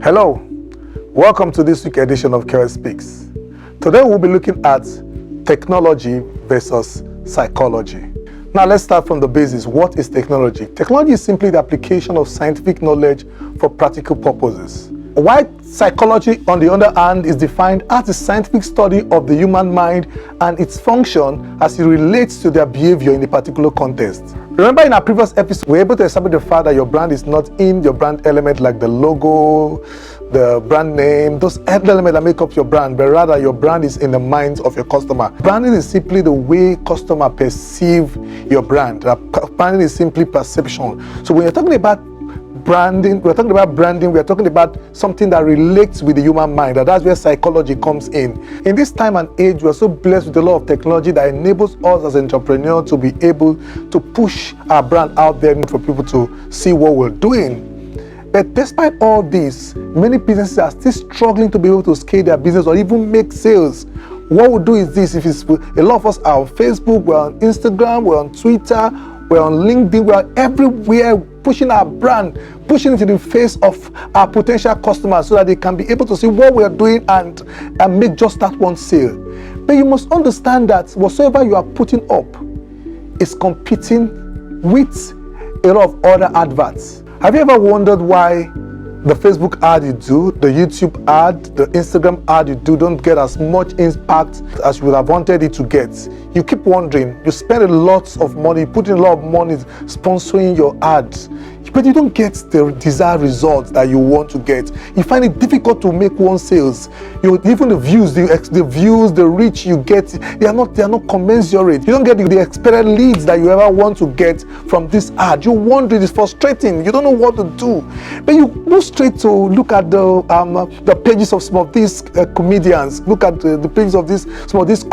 Hello, welcome to this week's edition of Kere Speaks. Today we'll be looking at technology versus psychology. Now let's start from the basis. What is technology? Technology is simply the application of scientific knowledge for practical purposes. While psychology, on the other hand, is defined as the scientific study of the human mind and its function as it relates to their behavior in a particular context. Remember in our previous episode, we were able to establish the fact that your brand is not in your brand element like the logo, the brand name, those elements that make up your brand, but rather your brand is in the minds of your customer. Branding is simply the way customer perceive your brand. Branding is simply perception. So when you're talking about branding, we're talking about something that relates with the human mind, and that's where psychology comes in. In this time and age, we're so blessed with a lot of technology that enables us as entrepreneurs to be able to push our brand out there for people to see what we're doing. But despite all this, many businesses are still struggling to be able to scale their business or even make sales. What we'll do is this: a lot of us are on Facebook, we're on Instagram, we're on Twitter, we're on LinkedIn, we're everywhere pushing our brand, pushing it in the face of our potential customers so that they can be able to see what we're doing and make just that one sale. But you must understand that whatsoever you are putting up is competing with a lot of other adverts. Have you ever wondered why the Facebook ad you do, the YouTube ad, the Instagram ad you do don't get as much impact as you would have wanted it to get? You keep wondering. You spend a lot of money, you put in a lot of money sponsoring your ads, but you don't get the desired results that you want to get. You find it difficult to make one sales. Even the views, the reach you get, they are not commensurate. You don't get the expected leads that you ever want to get from this ad. You're wondering, it's frustrating. You don't know what to do. But you go straight to look at the pages of some of these comedians. Look at the pages of some of these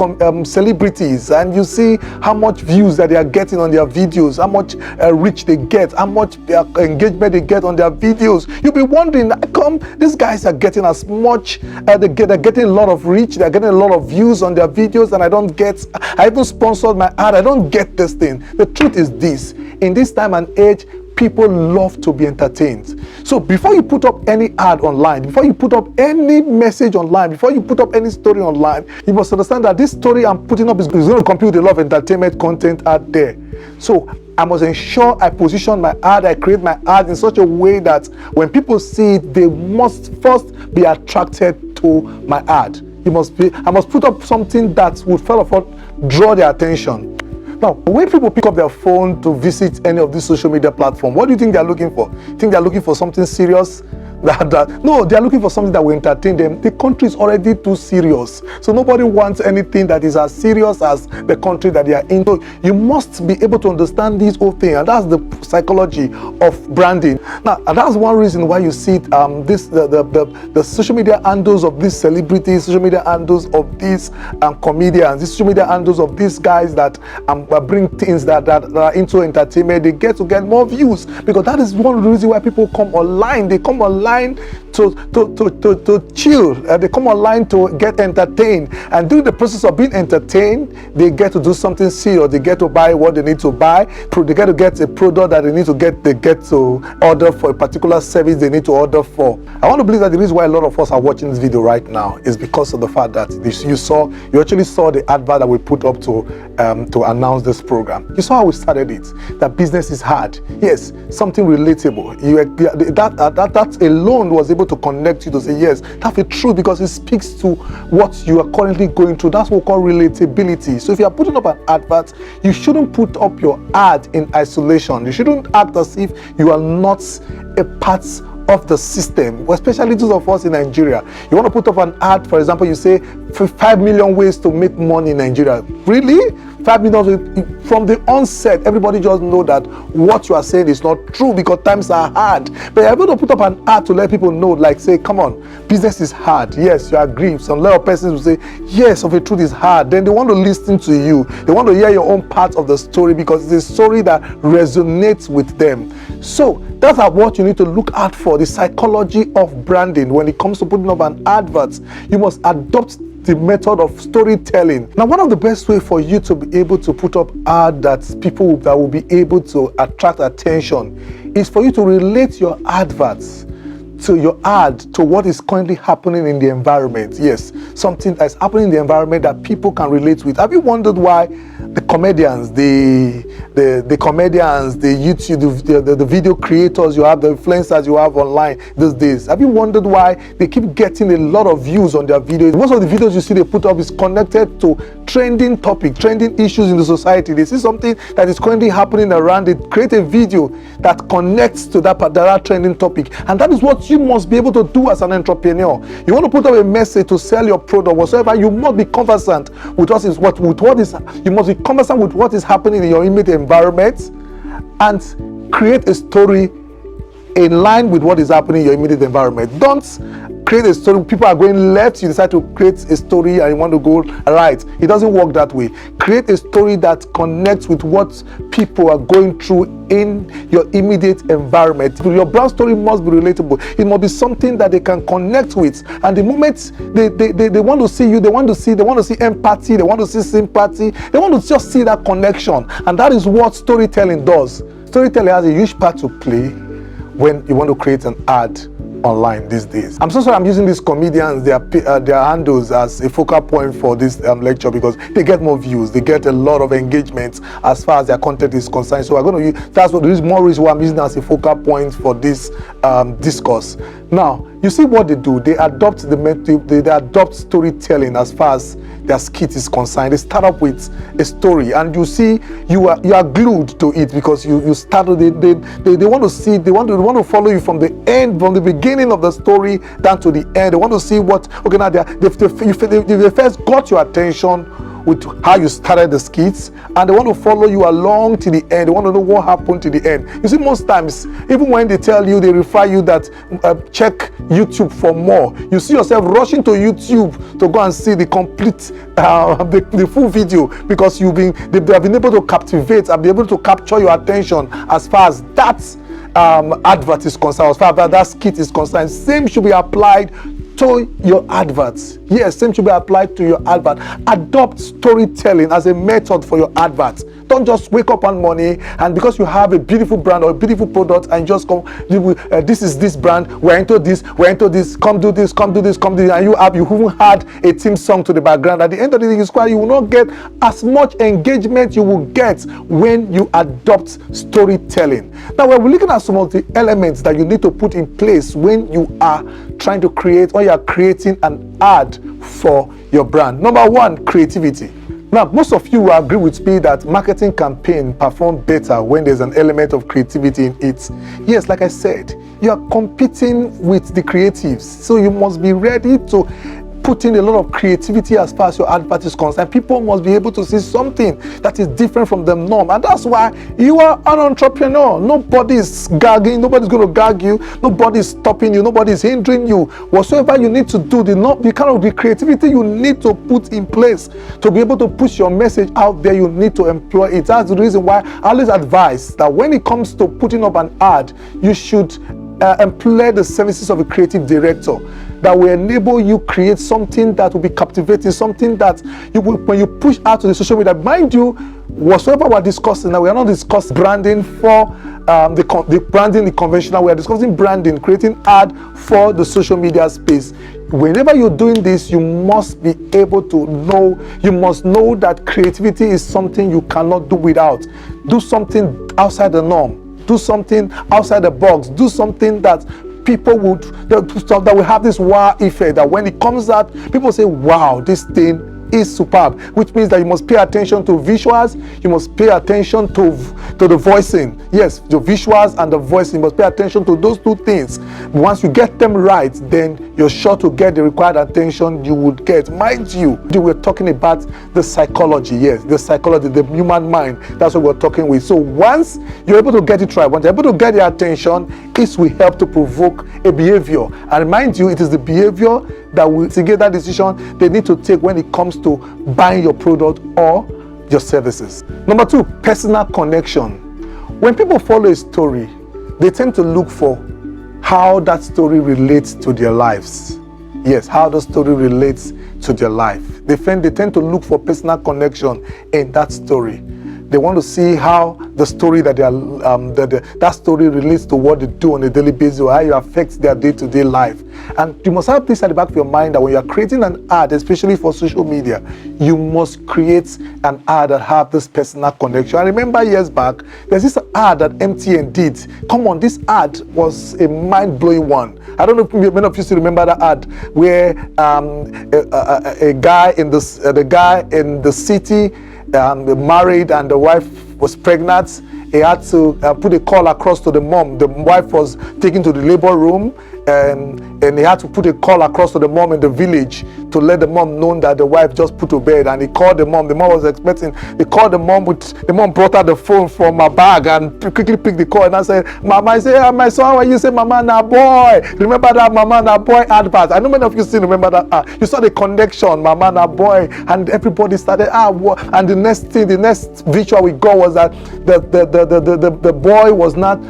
celebrities, and you see how much views that they are getting on their videos, how much reach they get, how much engagement they get on their videos. You'll be wondering, how come these guys are getting as much, they're getting a lot of reach, they're getting a lot of views on their videos, and I even sponsored my ad, I don't get this thing. The truth is this: in this time and age, people love to be entertained. So before you put up any ad online, before you put up any message online, before you put up any story online, you must understand that this story I'm putting up is going to compete with a lot of entertainment content out there. So I must ensure I position my ad, I create my ad in such a way that when people see it, they must first be attracted to my ad. I must put up something that would first of all draw their attention. Now, when people pick up their phone to visit any of these social media platforms, what do you think they're looking for? Think they're looking for something serious? No, they're looking for something that will entertain them. The country is already too serious. So nobody wants anything that is as serious as the country that they are in. So you must be able to understand this whole thing. And that's the psychology of branding. Now, and that's one reason why you see the social media handles of these celebrities, social media handles of these comedians, these social media handles of these guys that bring things that are into entertainment. They get more views, because that is one reason why people come online. They come online to chill. They come online to get entertained, and during the process of being entertained, they get to do something serious. They get to buy what they need to buy. They get to get a product that they need to get. They get to order for a particular service they need to order for. I want to believe that the reason why a lot of us are watching this video right now is because of the fact that you actually saw the advert that we put up to announce this program. You saw how we started it. That business is hard. Yes, something relatable. That alone was able to connect you to say, yes, that's the truth, because it speaks to what you are currently going through. That's what we call relatability. So if you are putting up an advert, you shouldn't put up your ad in isolation. You shouldn't act as if you are not a part of the system, especially those of us in Nigeria. You want to put up an ad, for example, you say 5 million ways to make money in Nigeria. Really? 5 million? From the onset, everybody just know that what you are saying is not true, because times are hard. But you're able to put up an ad to let people know, like say, come on, business is hard. Yes, you agree. Some lot of persons will say, yes, of the truth is hard. Then they want to listen to you. They want to hear your own part of the story, because it's a story that resonates with them. So that's what you need to look out for, the psychology of branding. When it comes to putting up an advert, you must adopt the method of storytelling. Now, one of the best way for you to be able to put up ad that will be able to attract attention is for you to relate your adverts to your ad, to what is currently happening in the environment. Yes, something that's happening in the environment that people can relate with. Have you wondered why the comedians, the comedians, the YouTube, the video creators you have, the influencers you have online these days, have you wondered why they keep getting a lot of views on their videos? Most of the videos you see they put up is connected to trending topic, trending issues in the society. They see something that is currently happening around it, create a video that connects to that particular trending topic. And that is what you must be able to do as an entrepreneur. You want to put up a message to sell your product whatsoever, you must be conversant with you must be conversant with what is happening in your immediate environment and create a story in line with what is happening in your immediate environment. Don't create a story, people are going left, you decide to create a story and you want to go right. It doesn't work that way. Create a story that connects with what people are going through in your immediate environment. Your brand story must be relatable. It must be something that they can connect with. And the moment they want to see you, they want to see empathy, they want to see sympathy, they want to just see that connection. And that is what storytelling does. Storytelling has a huge part to play when you want to create an ad online these days. I'm so sorry I'm using these comedians, their handles as a focal point for this lecture, because they get more views, they get a lot of engagement as far as their content is concerned. So I'm going to use, that's what there is more reason why I'm using them as a focal point for this discourse. Now, you see what they do. They adopt they adopt storytelling as far as their skit is concerned. They start up with a story, and you see you are glued to it because you started. They want to see. They want to follow you from the end, from the beginning of the story down to the end. They want to see what. Okay, now they first got your attention with how you started the skits, and they want to follow you along to the end. They want to know what happened to the end. You see, most times, even when they tell you, they refer you that check YouTube for more, you see yourself rushing to YouTube to go and see the complete the full video, because they have been able to captivate and be able to capture your attention as far as that advert is concerned, as far as that skit is concerned. Same should be applied to your adverts. Yes, same should be applied to your advert. Adopt storytelling as a method for your adverts. Don't just wake up one morning and because you have a beautiful brand or a beautiful product and just come, this is this brand, we're into this, come do this, and you even had a theme song to the background. At the end of the day, you will not get as much engagement you will get when you adopt storytelling. Now, we're looking at some of the elements that you need to put in place when you are trying to create, or you are creating an ad for your brand. Number one, creativity. Now, most of you will agree with me that marketing campaign perform better when there's an element of creativity in it. Yes, like I said, you are competing with the creatives, so you must be ready to put in a lot of creativity as far as your advert is concerned. People must be able to see something that is different from the norm, and that's why you are an entrepreneur. Nobody is gagging, nobody's going to gag you, nobody is stopping you, nobody is hindering you. Whatsoever you need to do, the kind of the creativity you need to put in place to be able to push your message out there, you need to employ it. That's the reason why I always advise that when it comes to putting up an ad, you should employ the services of a creative director that will enable you create something that will be captivating, something that you will, when you push out to the social media. Mind you, whatsoever we're discussing now, we are not discussing branding for the branding, the conventional. We are discussing branding, creating ad for the social media space. Whenever you're doing this, you must be able to know, you must know that creativity is something you cannot do without. Do something outside the norm. Do something outside the box. Do something that people that will have this wow effect, that when it comes out, people say, wow, this thing is superb, which means that you must pay attention to visuals, you must pay attention to the voicing. Yes, the visuals and the voicing, you must pay attention to those two things. Once you get them right, then you're sure to get the required attention you would get. Mind you, we're talking about the psychology. Yes, the psychology, the human mind. That's what we're talking with. So once you're able to get it right, once you're able to get the attention, it will help to provoke a behavior. And mind you, it is the behavior that will get that decision they need to take when it comes to buying your product or your services. Number two, personal connection. When people follow a story, they tend to look for how that story relates to their lives. Yes, how the story relates to their life. They tend to look for personal connection in that story. They want to see how the story that they are, that story relates to what they do on a daily basis, or how it affects their day-to-day life. And you must have this at the back of your mind that when you are creating an ad, especially for social media, you must create an ad that have this personal connection. I remember years back, there's this ad that MTN did. Come on, this ad was a mind-blowing one. I don't know if many of you still remember that ad where a guy in the city married and the wife was pregnant. He had to put a call across to the mom. The wife was taken to the labor room, and he had to put a call across to the mom in the village to let the mom know that the wife just put to bed. And he called the mom. The mom was expecting. He called the mom. The mom brought out the phone from her bag and quickly picked the call. And I said, "Mama," I said, "My son, how are you?" Say, "Mama na boy." Remember that Mama na boy advert? I know many of you still remember that. You saw the connection, Mama na boy, and everybody started. And the next visual we got was that the boy was not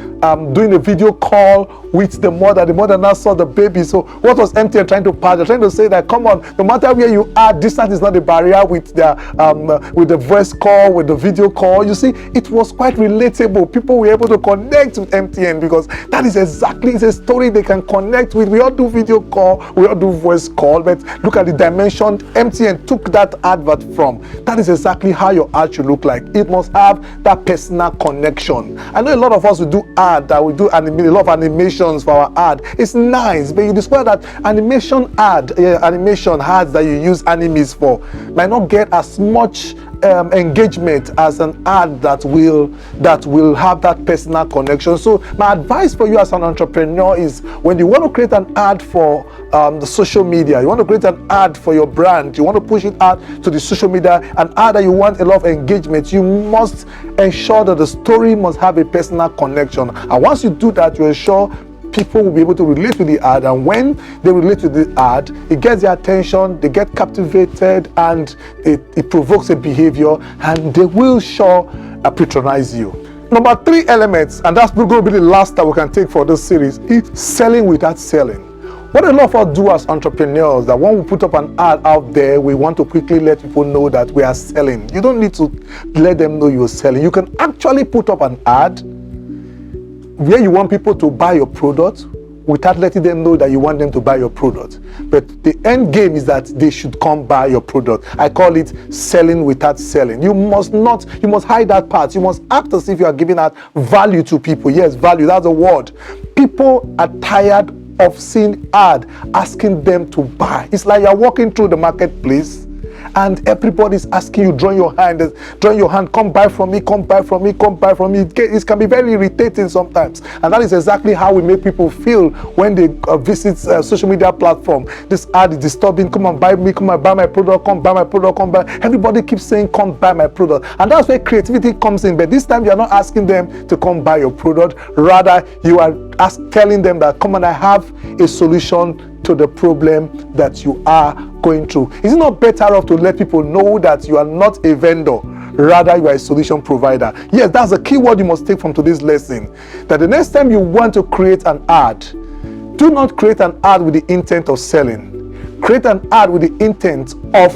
doing a video call with the mother. The mother now saw the baby. So what was MTN trying to pass? They're trying to say that, come on, no matter where you are, distance is not a barrier with the voice call, with the video call. You see, it was quite relatable. People were able to connect with MTN because that is exactly, it's a story they can connect with. We all do video call, we all do voice call, but look at the dimension MTN took that advert from. That is exactly how your ad should look like. It must have that personal connection. I know a lot of us will do ad, that we do a lot of animations for our ad. It's nice, but you discover that animation ads that you use animes for might not get as much engagement as an ad that will have that personal connection. So my advice for you as an entrepreneur is, when you want to create an ad for the social media, you want to create an ad for your brand, you want to push it out to the social media, an ad that you want a lot of engagement, you must ensure that the story must have a personal connection. And once you do that, you ensure people will be able to relate with the ad, and when they relate to the ad, it gets their attention, they get captivated, and it provokes a behavior, and they will patronize you. Number 3 elements, and that's going to be the last that we can take for this series, is selling without selling. What a lot of us do as entrepreneurs, that when we put up an ad out there, we want to quickly let people know that we are selling. You don't need to let them know you're selling. You can actually put up an ad where you want people to buy your product without letting them know that you want them to buy your product. But the end game is that they should come buy your product. I call it selling without selling. You must hide that part. You must act as if you are giving out value to people. Yes, value, that's a word. People are tired of seeing ad asking them to buy. It's like you're walking through the marketplace and everybody's asking you, drawing your hand, come buy from me, come buy from me, come buy from me. It can be very irritating sometimes, and that is exactly how we make people feel when they visit social media platform. This ad is disturbing. Come on, buy me, come on, buy my product, come buy my product, come buy. Everybody keeps saying, come buy my product, and that's where creativity comes in. But this time, you are not asking them to come buy your product. Rather, you are telling them that, come on, I have a solution to the problem that you are going through. Is it not better off to let people know that you are not a vendor, rather you are a solution provider? Yes, that's the key word you must take from today's lesson. That the next time you want to create an ad, do not create an ad with the intent of selling. Create an ad with the intent of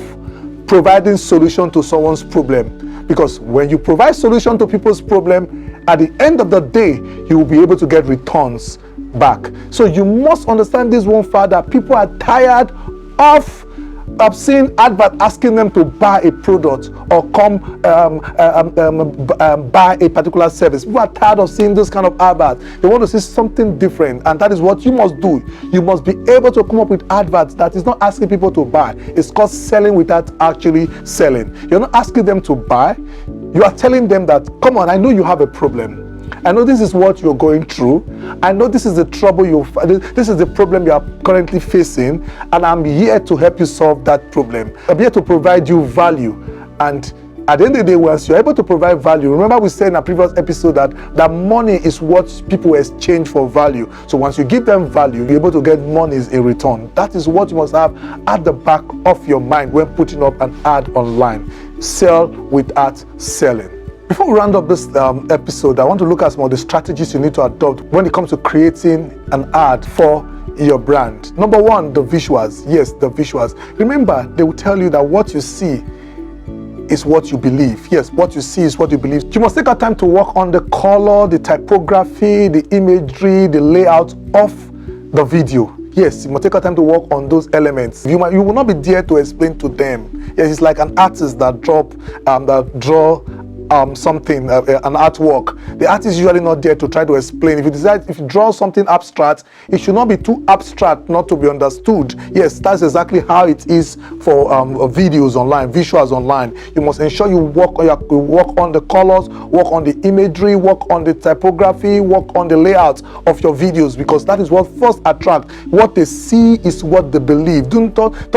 providing solution to someone's problem. Because when you provide solution to people's problem, at the end of the day, you will be able to get returns back. So you must understand this one fact, that people are tired of seeing advert asking them to buy a product or come buy a particular service. People are tired of seeing this kind of advert. They want to see something different, and that is what you must do. You must be able to come up with adverts that is not asking people to buy. It's called selling without actually selling. You're not asking them to buy. You are telling them that, come on, I know you have a problem. I know this is what you're going through. I know this is the trouble this is the problem you are currently facing, and I'm here to help you solve that problem. I'm here to provide you value. And at the end of the day, once you're able to provide value, remember we said in a previous episode that money is what people exchange for value. So once you give them value, you're able to get monies in return. That is what you must have at the back of your mind when putting up an ad online. Sell without selling. Before we round up this episode, I want to look at some of the strategies you need to adopt when it comes to creating an ad for your brand. Number 1, the visuals. Yes, the visuals. Remember, they will tell you that what you see is what you believe. Yes, what you see is what you believe. You must take out time to work on the color, the typography, the imagery, the layout of the video. Yes, you must take out time to work on those elements. You will not be there to explain to them. Yes, it's like an artist that draw something, an artwork. The artist is usually not there to try to explain. If you draw something abstract, it should not be too abstract not to be understood. Yes, that's exactly how it is for videos online, visuals online. You must ensure you work on the colors, work on the imagery, work on the typography, work on the layout of your videos, because that is what first attracts. What they see is what they believe. Don't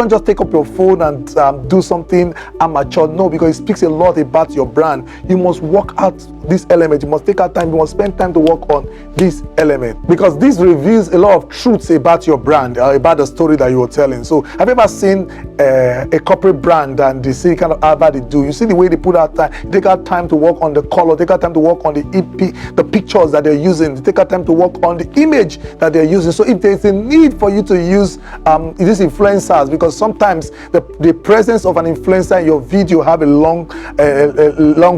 just take up your phone and do something amateur. No, because it speaks a lot about your brand. You must work out this element. You must take out time. You must spend time to work on this element, because this reveals a lot of truths about your brand, about the story that you are telling. So have you ever seen a corporate brand and the see kind of advert they do? You see the way they put out time, take out time to work on the color, take out time to work on the EP, the pictures that they're using, take out time to work on the image that they're using. So if there's a need for you to use these influencers, because sometimes the presence of an influencer in your video have a long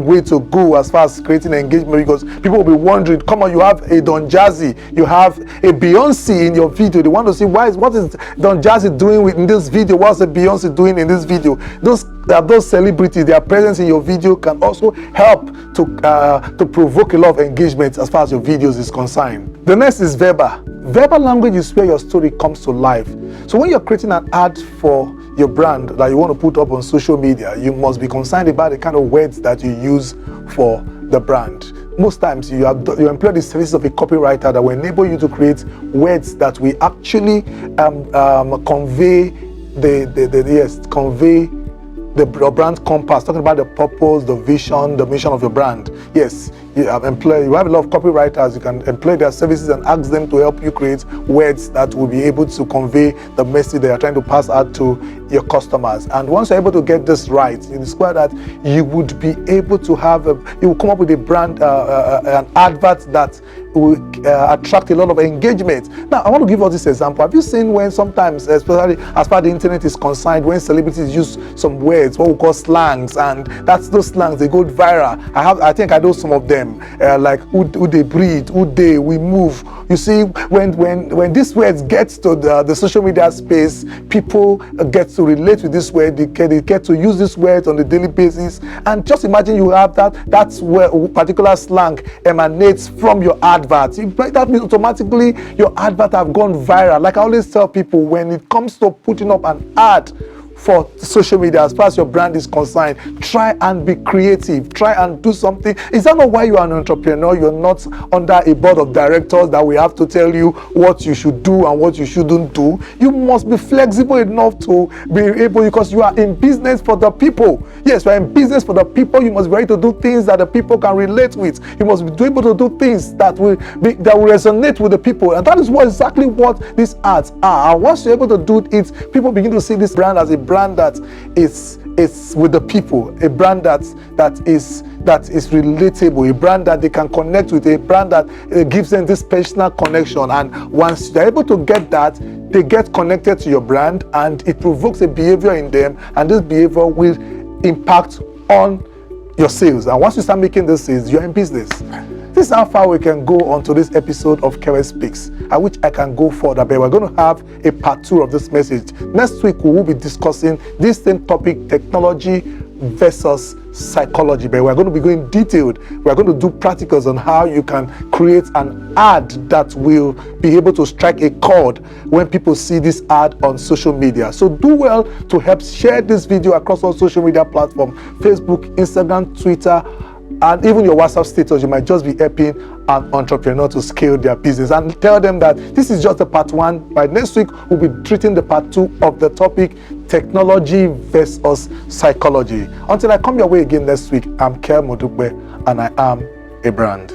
way to go as far as creating engagement, because people will be wondering, come on, you have a Don Jazzy, you have a Beyonce in your video. They want to see what is Don Jazzy doing in this video, what's the Beyonce doing in this video. Those celebrities, their presence in your video can also help to provoke a lot of engagement as far as your videos is concerned. The next is verbal. Verbal language is where your story comes to life. So when you're creating an ad for your brand that you want to put up on social media, you must be concerned about the kind of words that you use for the brand. Most times you employ the services of a copywriter that will enable you to create words that will actually convey the brand compass, talking about the purpose, the vision, the mission of your brand. Yes, you have a lot of copywriters. You can employ their services and ask them to help you create words that will be able to convey the message they are trying to pass out to your customers. And once you're able to get this right, you discover that you would be able to you will come up with a brand, an advert that will attract a lot of engagement. Now, I want to give us this example. Have you seen when sometimes, especially as far as the internet is concerned, when celebrities use some words, what we call slangs, and those slangs, they go viral. I think I know some of them, like who they breathe, who they, we move. You see, when these words get to the social media space, people get to relate with this word. They get to use this word on a daily basis. And just imagine you have that's where a particular slang emanates from your advert. That means automatically your advert have gone viral. Like I always tell people, when it comes to putting up an ad for social media, as far as your brand is concerned, try and be creative. Try and do something. Is that not why you are an entrepreneur? You're not under a board of directors that we have to tell you what you should do and what you shouldn't do. You must be flexible enough to be able, because you are in business for the people. Yes, you are in business for the people. You must be ready to do things that the people can relate with. You must be able to do things that will resonate with the people. And that is exactly what these ads are. And once you're able to do it, people begin to see this brand as a brand that is with the people, a brand that is relatable, a brand that they can connect with, a brand that gives them this personal connection. And once they're able to get that, they get connected to your brand, and it provokes a behavior in them, and this behavior will impact on your sales. And once you start making those sales, you're in business. This is how far we can go on to this episode of Kere Speaks, at which I can go further, but we're going to have a part 2 of this message. Next week, we will be discussing this same topic, technology versus psychology, but we're going to be going detailed. We're going to do practicals on how you can create an ad that will be able to strike a chord when people see this ad on social media. So do well to help share this video across all social media platforms, Facebook, Instagram, Twitter, and even your WhatsApp status. You might just be helping an entrepreneur to scale their business, and tell them that this is just the part 1. By next week, we'll be treating the part 2 of the topic, technology versus psychology. Until I come your way again next week, I'm Ker Modugbe, and I am a brand.